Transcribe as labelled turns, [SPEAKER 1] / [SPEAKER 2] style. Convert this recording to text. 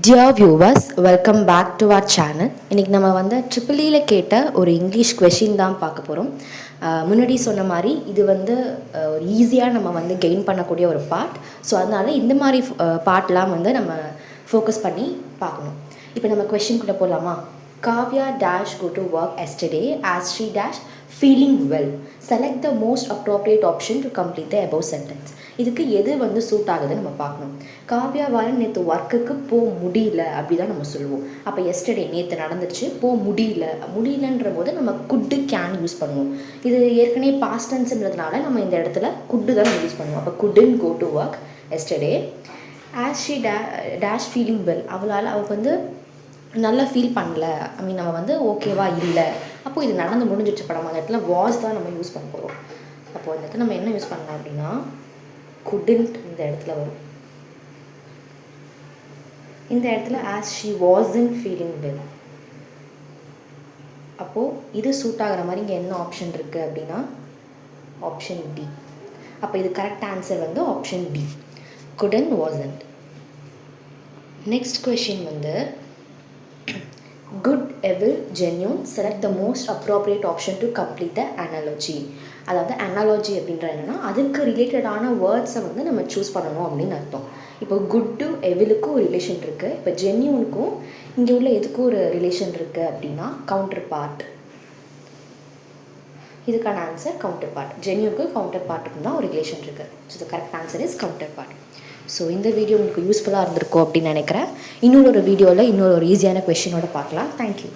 [SPEAKER 1] Dear viewers, welcome back to our channel. இன்றைக்கி நம்ம வந்து ட்ரிபிள் கேட்ட ஒரு இங்கிலீஷ் கொஷின் தான் பார்க்க போகிறோம். முன்னாடி சொன்ன மாதிரி இது வந்து ஒரு ஈஸியாக நம்ம வந்து கெயின் பண்ணக்கூடிய ஒரு பார்ட். ஸோ அதனால் இந்த மாதிரி பார்ட்லாம் வந்து நம்ம ஃபோக்கஸ் பண்ணி பார்க்கணும். இப்போ நம்ம கொஷின்குள்ளே போகலாமா? Kavya dash go to work yesterday as she dash feeling well. Select the most appropriate option to complete the above sentence. இதுக்கு எது வந்து சூட் ஆகுதுன்னு நம்ம பார்க்கணும். காவ்யாவால் நேற்று ஒர்க்குக்கு போக முடியல அப்படி தான் நம்ம சொல்லுவோம். அப்போ எஸ்டர்டே நேற்று நடந்துச்சு, முடியலன்ற போது நம்ம குட்டு கேன் யூஸ் பண்ணுவோம். இது ஏற்கனவே பாஸ்ட் டென்ஸ்ன்றதுனால நம்ம இந்த இடத்துல குட்டு தான் நம்ம யூஸ் பண்ணுவோம். அப்போ couldn't go to work yesterday as she dash feeling well. அவள் வந்து நல்லா ஃபீல் பண்ணல, நம்ம வந்து ஓகேவா இல்லை. அப்போது இது நடந்து முடிஞ்சிடுச்சு படம். அந்த இடத்துல வாஸ் தான் நம்ம யூஸ் பண்ண போகிறோம். அப்போது அந்த இடத்துல நம்ம என்ன யூஸ் பண்ணலாம் அப்படின்னா couldn't இந்த இடத்துல வரும். இந்த இடத்துல as she wasn't feeling well. அப்போது இது சூட் ஆகிற மாதிரி இங்கே என்ன ஆப்ஷன் இருக்குது அப்படின்னா ஆப்ஷன் டி. அப்போ இது கரெக்ட் ஆன்சர் வந்து option D, couldn't wasn't. Next question வந்து good, evil, genuine, select the most appropriate option to complete the analogy. அதாவது அனாலஜி அப்படின்ற என்னென்னா அதுக்கு ரிலேட்டடான வேர்ட்ஸை வந்து நம்ம சூஸ் பண்ணணும் அப்படின்னு அர்த்தம். இப்போ குட்டு எவிலுக்கும் ஒரு ரிலேஷன் இருக்குது. இப்போ ஜென்யூனுக்கும் இங்கே உள்ள எதுக்கும் ஒரு ரிலேஷன் இருக்குது அப்படின்னா கவுண்டர் பார்ட். இதுக்கான ஆன்சர் கவுண்டர் பார்ட். ஜென்யூனுக்கு கவுண்டர் பார்ட்டுக்கும் தான் ஒரு ரிலேஷன் இருக்குது. So the correct answer is counterpart. ஸோ இந்த வீடியோ உங்களுக்கு யூஸ்ஃபுல்லாக இருந்திருக்கும் அப்படின்னு நினைக்கிறேன். இன்னொரு வீடியோவில் இன்னொரு ஈஸியான கொஷினோட பார்க்கலாம். தேங்க்யூ.